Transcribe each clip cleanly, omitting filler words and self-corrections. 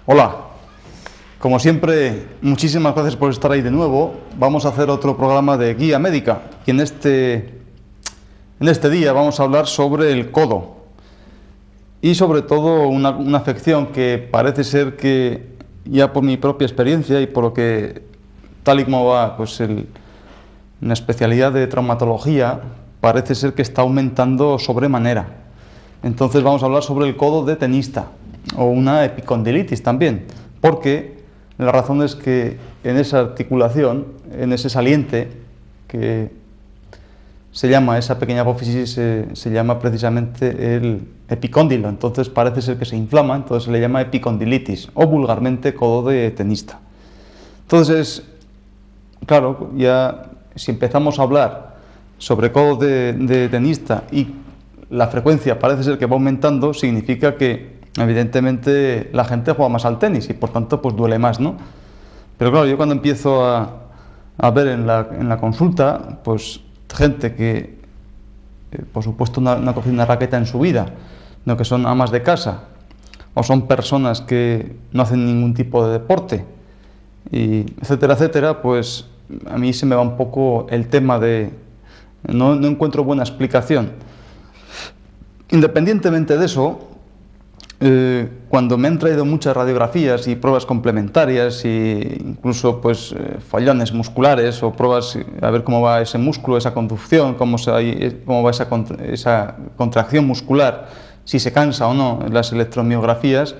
Hola, como siempre, muchísimas gracias por estar ahí de nuevo. Vamos a hacer otro programa de guía médica y en este día vamos a hablar sobre el codo y sobre todo una afección que parece ser que, ya por mi propia experiencia y por lo que tal y como va pues una especialidad de traumatología, parece ser que está aumentando sobremanera. Entonces vamos a hablar sobre el codo de tenista o una epicondilitis también, porque la razón es que en esa articulación, en ese saliente que se llama, esa pequeña apófisis se llama precisamente el epicóndilo, entonces parece ser que se inflama, entonces se le llama epicondilitis o vulgarmente codo de tenista. Entonces, claro, ya si empezamos a hablar sobre codo de tenista y la frecuencia parece ser que va aumentando, significa que evidentemente la gente juega más al tenis y por tanto pues duele más, ¿no? Pero claro, yo cuando empiezo a ver en la consulta, pues gente que por supuesto no ha cogido una raqueta en su vida, no, que son amas de casa o son personas que no hacen ningún tipo de deporte, y etcétera, etcétera, pues a mí se me va un poco el tema de... No encuentro buena explicación. Independientemente de eso, cuando me han traído muchas radiografías y pruebas complementarias e incluso pues fallones musculares o pruebas a ver cómo va ese músculo, esa conducción, cómo va esa contracción muscular, si se cansa o no en las electromiografías,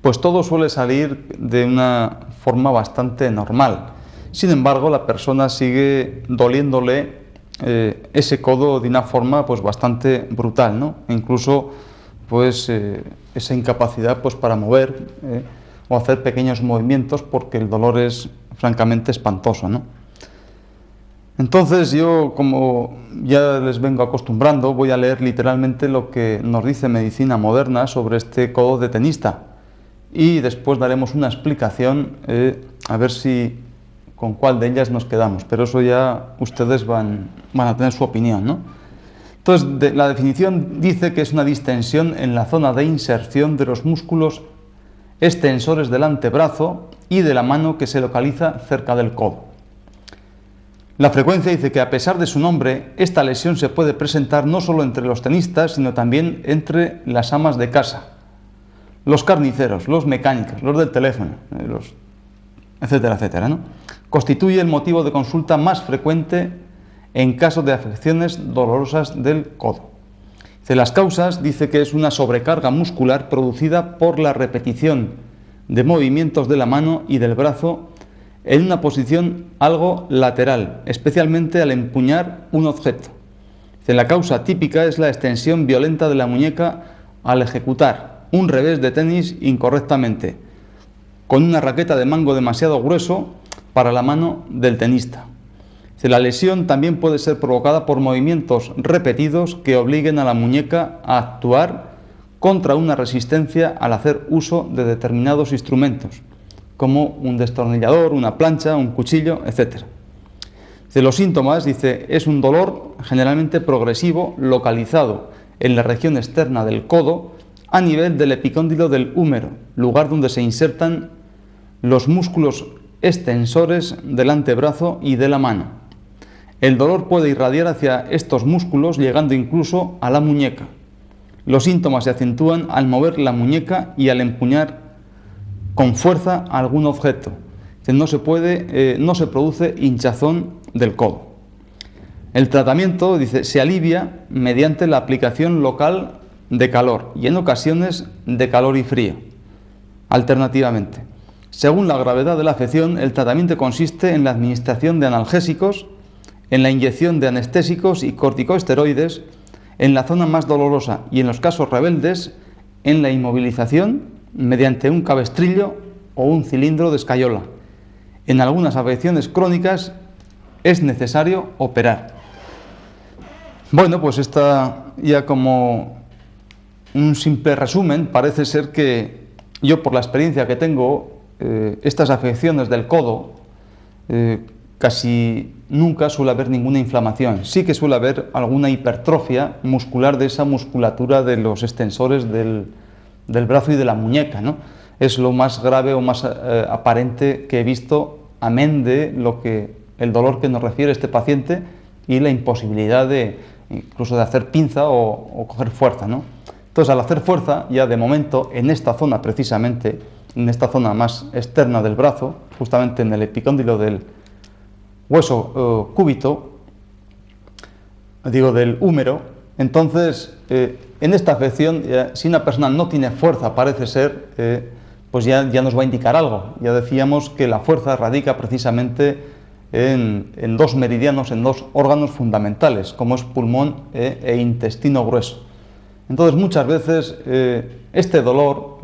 pues todo suele salir de una forma bastante normal. Sin embargo, la persona sigue doliéndole ese codo de una forma pues bastante brutal, ¿no? E incluso pues esa incapacidad pues para mover o hacer pequeños movimientos, porque el dolor es francamente espantoso, ¿no? Entonces yo, como ya les vengo acostumbrando, voy a leer literalmente lo que nos dice Medicina Moderna sobre este codo de tenista y después daremos una explicación a ver si con cuál de ellas nos quedamos, pero eso ya ustedes van a tener su opinión, ¿no? Entonces, la definición dice que es una distensión en la zona de inserción de los músculos extensores del antebrazo y de la mano que se localiza cerca del codo. La frecuencia dice que, a pesar de su nombre, esta lesión se puede presentar no solo entre los tenistas, sino también entre las amas de casa, los carniceros, los mecánicos, los del teléfono, etcétera, etcétera, ¿no? Constituye el motivo de consulta más frecuente en caso de afecciones dolorosas del codo. De las causas, dice que es una sobrecarga muscular producida por la repetición de movimientos de la mano y del brazo en una posición algo lateral, especialmente al empuñar un objeto. La causa típica es la extensión violenta de la muñeca al ejecutar un revés de tenis incorrectamente, con una raqueta de mango demasiado grueso para la mano del tenista. La lesión también puede ser provocada por movimientos repetidos que obliguen a la muñeca a actuar contra una resistencia al hacer uso de determinados instrumentos, como un destornillador, una plancha, un cuchillo, etc. Los síntomas, dice, es un dolor generalmente progresivo localizado en la región externa del codo a nivel del epicóndilo del húmero, lugar donde se insertan los músculos extensores del antebrazo y de la mano. El dolor puede irradiar hacia estos músculos, llegando incluso a la muñeca. Los síntomas se acentúan al mover la muñeca y al empuñar con fuerza algún objeto. No se produce hinchazón del codo. El tratamiento, dice, se alivia mediante la aplicación local de calor y en ocasiones de calor y frío. Alternativamente, según la gravedad de la afección, el tratamiento consiste en la administración de analgésicos, en la inyección de anestésicos y corticosteroides en la zona más dolorosa y, en los casos rebeldes, en la inmovilización mediante un cabestrillo o un cilindro de escayola. En algunas afecciones crónicas es necesario operar. Bueno, pues esta ya como un simple resumen, parece ser que yo, por la experiencia que tengo, estas afecciones del codo casi nunca suele haber ninguna inflamación. Sí que suele haber alguna hipertrofia muscular de esa musculatura de los extensores del brazo y de la muñeca, ¿no? es lo más grave o más aparente que he visto, amén de el dolor que nos refiere este paciente y la imposibilidad incluso de hacer pinza o coger fuerza, ¿no? Entonces, al hacer fuerza, ya de momento, en esta zona precisamente, en esta zona más externa del brazo, justamente en el epicóndilo del hueso cúbito, digo del húmero, entonces, en esta afección, si una persona no tiene fuerza, parece ser, pues ya nos va a indicar algo. Ya decíamos que la fuerza radica precisamente en dos meridianos, en dos órganos fundamentales, como es pulmón e intestino grueso. Entonces, muchas veces este dolor,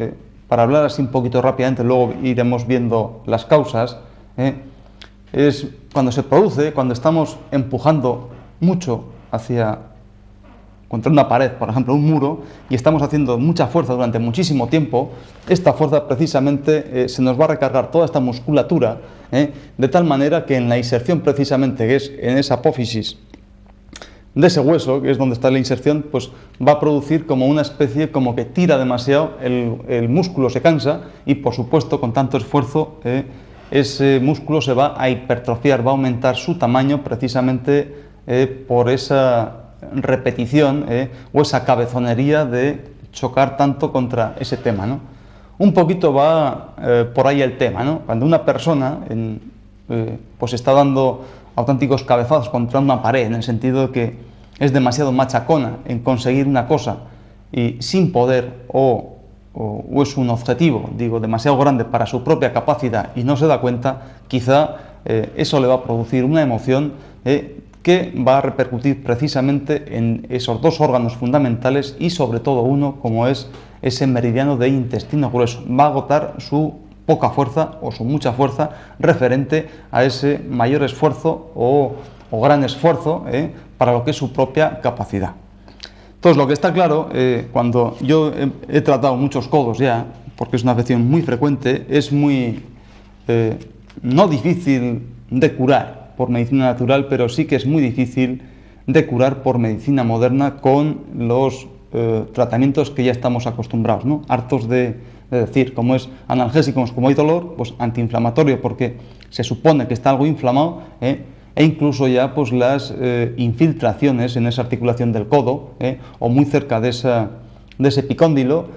para hablar así un poquito rápidamente, luego iremos viendo las causas, es cuando se produce, cuando estamos empujando mucho contra una pared, por ejemplo, un muro, y estamos haciendo mucha fuerza durante muchísimo tiempo. Esta fuerza precisamente se nos va a recargar toda esta musculatura, de tal manera que en la inserción precisamente, que es en esa apófisis de ese hueso, que es donde está la inserción, pues va a producir como una especie, como que tira demasiado, el músculo se cansa y, por supuesto, con tanto esfuerzo, ese músculo se va a hipertrofiar, va a aumentar su tamaño precisamente por esa repetición o esa cabezonería de chocar tanto contra ese tema, ¿no? Un poquito va por ahí el tema, ¿no? Cuando una persona pues está dando auténticos cabezazos contra una pared, en el sentido de que es demasiado machacona en conseguir una cosa y sin poder, o es un objetivo, digo, demasiado grande para su propia capacidad y no se da cuenta, quizá eso le va a producir una emoción que va a repercutir precisamente en esos dos órganos fundamentales y sobre todo uno, como es ese meridiano de intestino grueso. Va a agotar su poca fuerza o su mucha fuerza referente a ese mayor esfuerzo o gran esfuerzo para lo que es su propia capacidad. Entonces, lo que está claro, cuando yo he tratado muchos codos ya, porque es una afección muy frecuente, es muy no difícil de curar por medicina natural, pero sí que es muy difícil de curar por medicina moderna con los tratamientos que ya estamos acostumbrados, ¿no? Hartos de decir, como es analgésicos, como hay dolor, pues antiinflamatorio, porque se supone que está algo inflamado, e incluso ya pues las infiltraciones en esa articulación del codo, o muy cerca de ese epicóndilo,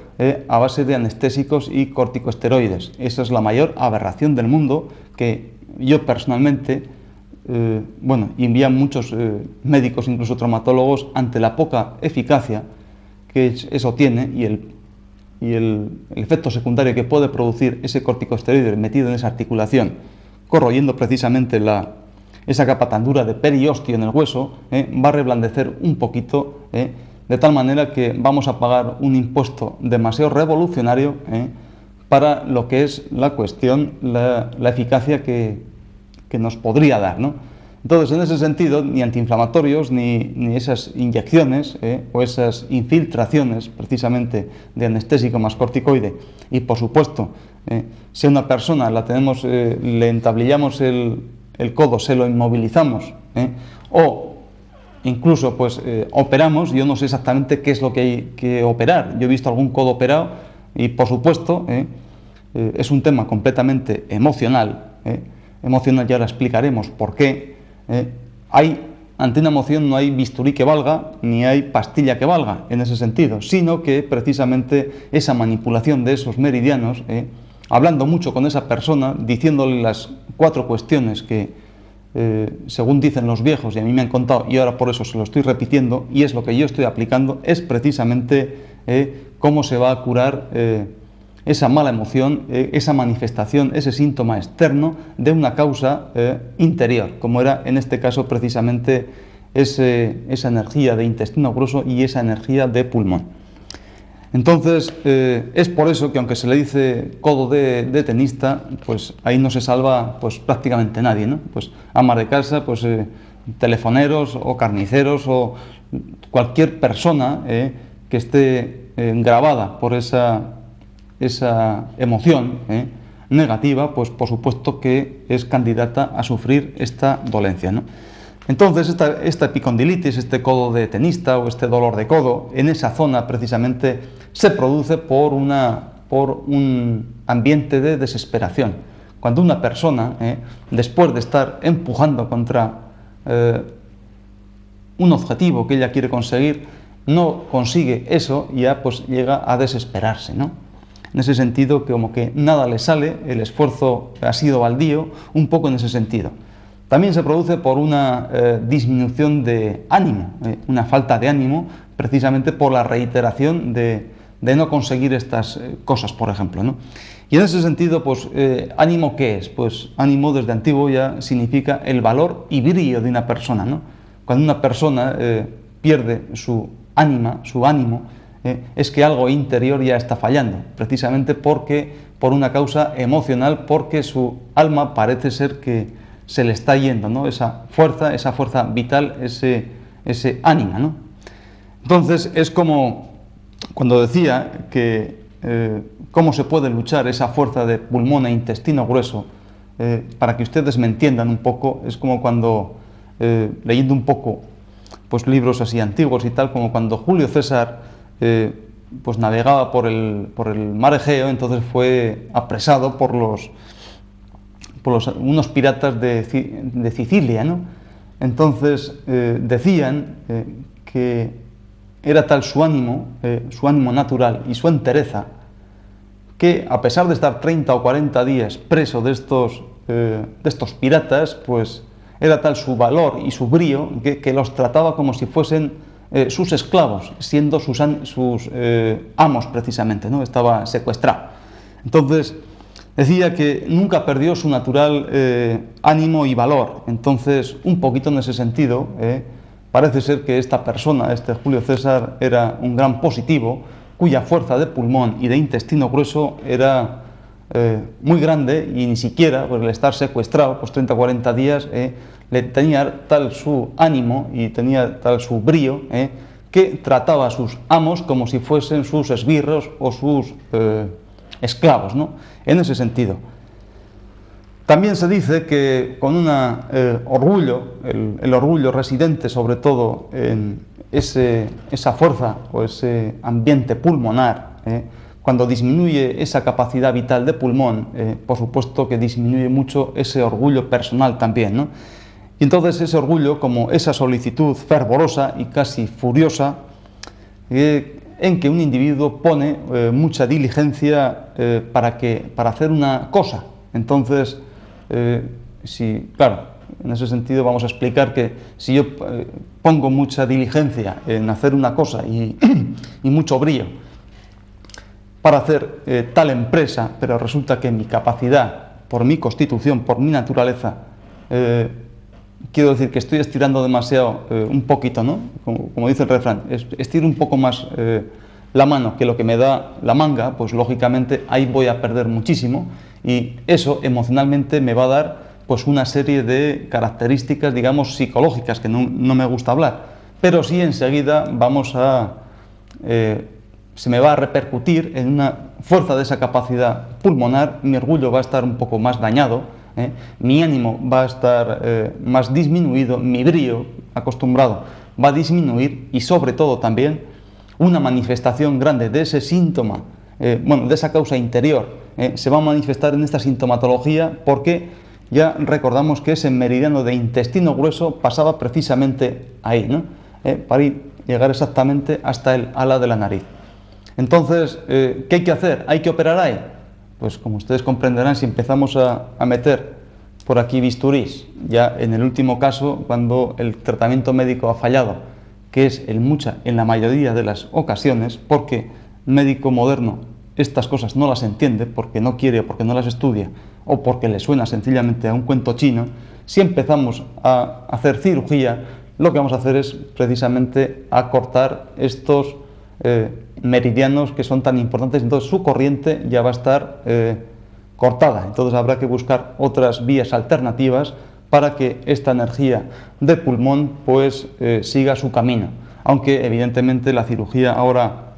a base de anestésicos y corticosteroides. Esa es la mayor aberración del mundo, que yo personalmente, y envían muchos médicos, incluso traumatólogos, ante la poca eficacia que eso tiene y el efecto secundario que puede producir ese corticosteroide metido en esa articulación, corroyendo precisamente esa capa tan dura de periósteo en el hueso, va a reblandecer un poquito, de tal manera que vamos a pagar un impuesto demasiado revolucionario para lo que es la cuestión, la eficacia que nos podría dar, ¿no? Entonces, en ese sentido, ni antiinflamatorios, ni esas inyecciones o esas infiltraciones, precisamente, de anestésico más corticoide, y por supuesto, si a una persona le entablillamos el codo, se lo inmovilizamos, o incluso pues operamos, yo no sé exactamente qué es lo que hay que operar. Yo he visto algún codo operado y, por supuesto, es un tema completamente emocional, emocional, ya ahora explicaremos por qué. Ante una emoción no hay bisturí que valga, ni hay pastilla que valga en ese sentido, sino que precisamente esa manipulación de esos meridianos, hablando mucho con esa persona, diciéndole las 4 cuestiones que, según dicen los viejos, y a mí me han contado, y ahora por eso se lo estoy repitiendo, y es lo que yo estoy aplicando, es precisamente cómo se va a curar esa mala emoción, esa manifestación, ese síntoma externo de una causa interior, como era en este caso precisamente esa energía de intestino grueso y esa energía de pulmón. Entonces, es por eso que, aunque se le dice codo de tenista, pues ahí no se salva pues prácticamente nadie, ¿no? Pues amas de casa, pues telefoneros o carniceros o cualquier persona que esté grabada por esa emoción negativa, pues por supuesto que es candidata a sufrir esta dolencia, ¿no? Entonces, esta epicondilitis, este codo de tenista o este dolor de codo, en esa zona precisamente se produce por por un ambiente de desesperación. Cuando una persona, después de estar empujando contra un objetivo que ella quiere conseguir, no consigue eso, ya pues llega a desesperarse, ¿no? En ese sentido, como que nada le sale, el esfuerzo ha sido baldío, un poco en ese sentido. También se produce por una disminución de ánimo, una falta de ánimo, precisamente por la reiteración de no conseguir estas cosas, por ejemplo, ¿no? Y en ese sentido, pues, ¿ánimo qué es? Pues ánimo desde antiguo ya significa el valor y brillo de una persona, ¿no? Cuando una persona pierde su ánimo, es que algo interior ya está fallando, precisamente porque, por una causa emocional, porque su alma parece ser que se le está yendo, ¿no? Esa fuerza vital, ese ánima, ¿no? Entonces es como cuando decía que cómo se puede luchar esa fuerza de pulmón e intestino grueso, para que ustedes me entiendan un poco, es como cuando, leyendo un poco pues libros así antiguos y tal, como cuando Julio César pues navegaba por el mar Egeo, entonces fue apresado por unos piratas de Sicilia, ¿no? Entonces decían que era tal su ánimo natural y su entereza, que a pesar de estar 30 o 40 días preso de estos piratas, pues era tal su valor y su brío que los trataba como si fuesen sus esclavos, siendo sus amos precisamente, ¿no? Estaba secuestrado. Entonces decía que nunca perdió su natural ánimo y valor. Entonces, un poquito en ese sentido, parece ser que esta persona, este Julio César, era un gran positivo, cuya fuerza de pulmón y de intestino grueso era muy grande, y ni siquiera, por el estar secuestrado, pues 30 o 40 días, le tenía tal su ánimo y tenía tal su brío, que trataba a sus amos como si fuesen sus esbirros o sus esclavos, ¿no? En ese sentido. También se dice que con un orgullo, el orgullo residente sobre todo en esa fuerza o ese ambiente pulmonar, cuando disminuye esa capacidad vital de pulmón, por supuesto que disminuye mucho ese orgullo personal también, ¿no? Y entonces ese orgullo, como esa solicitud fervorosa y casi furiosa, en que un individuo pone mucha diligencia para hacer una cosa. Entonces, claro, en ese sentido vamos a explicar que si yo pongo mucha diligencia en hacer una cosa y mucho brío para hacer tal empresa, pero resulta que mi capacidad, por mi constitución, por mi naturaleza, quiero decir que estoy estirando demasiado, un poquito, ¿no? Como dice el refrán, estiro un poco más la mano que lo que me da la manga, pues lógicamente ahí voy a perder muchísimo, y eso emocionalmente me va a dar pues una serie de características, digamos, psicológicas, que no me gusta hablar, pero sí enseguida se me va a repercutir en una fuerza de esa capacidad pulmonar, mi orgullo va a estar un poco más dañado, mi ánimo va a estar más disminuido, mi brío acostumbrado va a disminuir, y sobre todo también una manifestación grande de ese síntoma, de esa causa interior, se va a manifestar en esta sintomatología, porque ya recordamos que ese meridiano de intestino grueso pasaba precisamente ahí, ¿no? Para llegar exactamente hasta el ala de la nariz. Entonces, ¿qué hay que hacer? ¿Hay que operar ahí? Pues como ustedes comprenderán, si empezamos a meter por aquí bisturís, ya en el último caso, cuando el tratamiento médico ha fallado, que es en la mayoría de las ocasiones, porque el médico moderno estas cosas no las entiende, porque no quiere o porque no las estudia, o porque le suena sencillamente a un cuento chino, si empezamos a hacer cirugía, lo que vamos a hacer es precisamente acortar estos meridianos que son tan importantes. Entonces su corriente ya va a estar cortada, entonces habrá que buscar otras vías alternativas para que esta energía de pulmón pues siga su camino, aunque evidentemente la cirugía ahora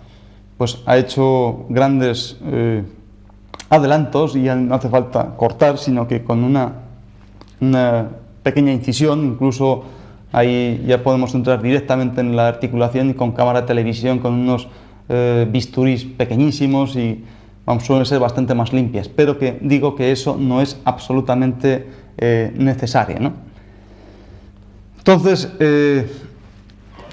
pues ha hecho grandes adelantos, y ya no hace falta cortar, sino que con una pequeña incisión, incluso ahí ya podemos entrar directamente en la articulación, y con cámara de televisión, con unos bisturís pequeñísimos, y vamos, suelen ser bastante más limpias, pero que digo que eso no es absolutamente necesario, ¿no? Entonces,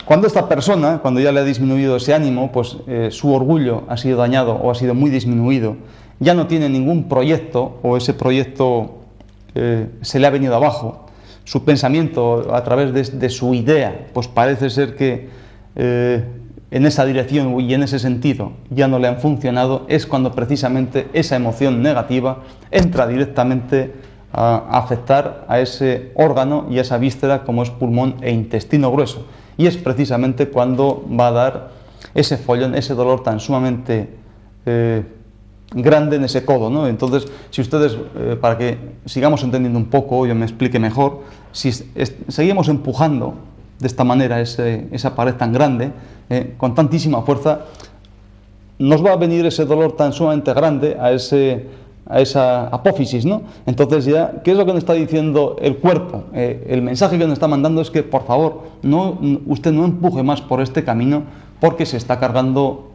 cuando esta persona, cuando ya le ha disminuido ese ánimo, pues su orgullo ha sido dañado o ha sido muy disminuido, ya no tiene ningún proyecto o ese proyecto se le ha venido abajo, su pensamiento a través de su idea, pues parece ser que en esa dirección y en ese sentido ya no le han funcionado, es cuando precisamente esa emoción negativa entra directamente a afectar a ese órgano y a esa víscera como es pulmón e intestino grueso. Y es precisamente cuando va a dar ese follón, ese dolor tan sumamente grande en ese codo, ¿no? Entonces, si ustedes, para que sigamos entendiendo un poco, yo me explique mejor, si seguimos empujando de esta manera esa pared tan grande, con tantísima fuerza, nos va a venir ese dolor tan sumamente grande a esa apófisis, ¿no? Entonces ya, ¿qué es lo que nos está diciendo el cuerpo? El mensaje que nos está mandando es que, por favor, usted no empuje más por este camino porque se está cargando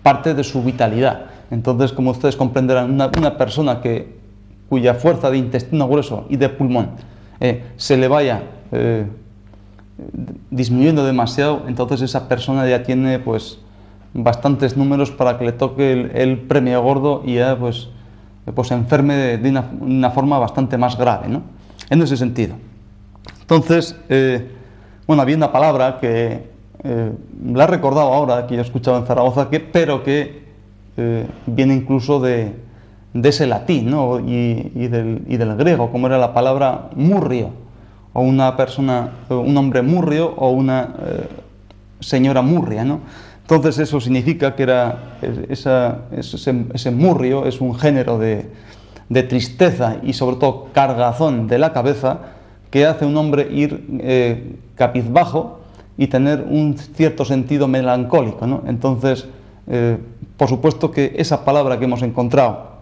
parte de su vitalidad. Entonces, como ustedes comprenderán, una persona cuya fuerza de intestino grueso y de pulmón se le vaya disminuyendo demasiado, entonces esa persona ya tiene pues bastantes números para que le toque el premio gordo y ya pues se enferme de una forma bastante más grave, ¿no? En ese sentido. Entonces, bueno, había una palabra que la he recordado ahora, que yo he escuchado en Zaragoza, pero que viene incluso de ese latín, ¿no? y del griego, como era la palabra murrio, o una persona, un hombre murrio o una señora murria, ¿no? Entonces eso significa que ese murrio es un género de tristeza y sobre todo cargazón de la cabeza que hace a un hombre ir cabizbajo y tener un cierto sentido melancólico, ¿no? Entonces, por supuesto que esa palabra que hemos encontrado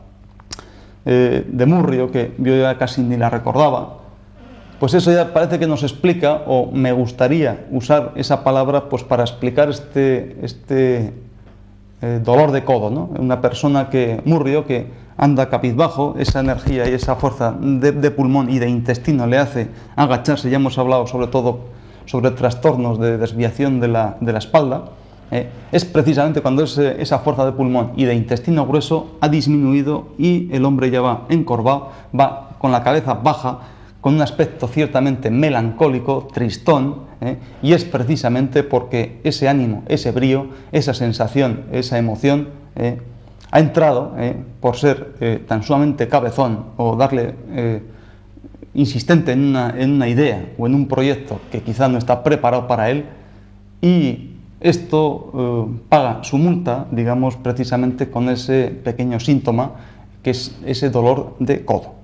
de murrio, que yo ya casi ni la recordaba, pues eso ya parece que nos explica, o me gustaría usar esa palabra pues para explicar este dolor de codo, ¿no? Una persona murrio, que anda cabizbajo, esa energía y esa fuerza de pulmón y de intestino le hace agacharse. Ya hemos hablado sobre todo sobre trastornos de desviación de la espalda. Es precisamente cuando esa fuerza de pulmón y de intestino grueso ha disminuido y el hombre ya va encorvado, va con la cabeza baja, con un aspecto ciertamente melancólico, tristón, y es precisamente porque ese ánimo, ese brío, esa sensación, esa emoción ha entrado por ser tan sumamente cabezón o darle insistente en una idea o en un proyecto que quizá no está preparado para él, y esto paga su multa, digamos, precisamente con ese pequeño síntoma que es ese dolor de codo.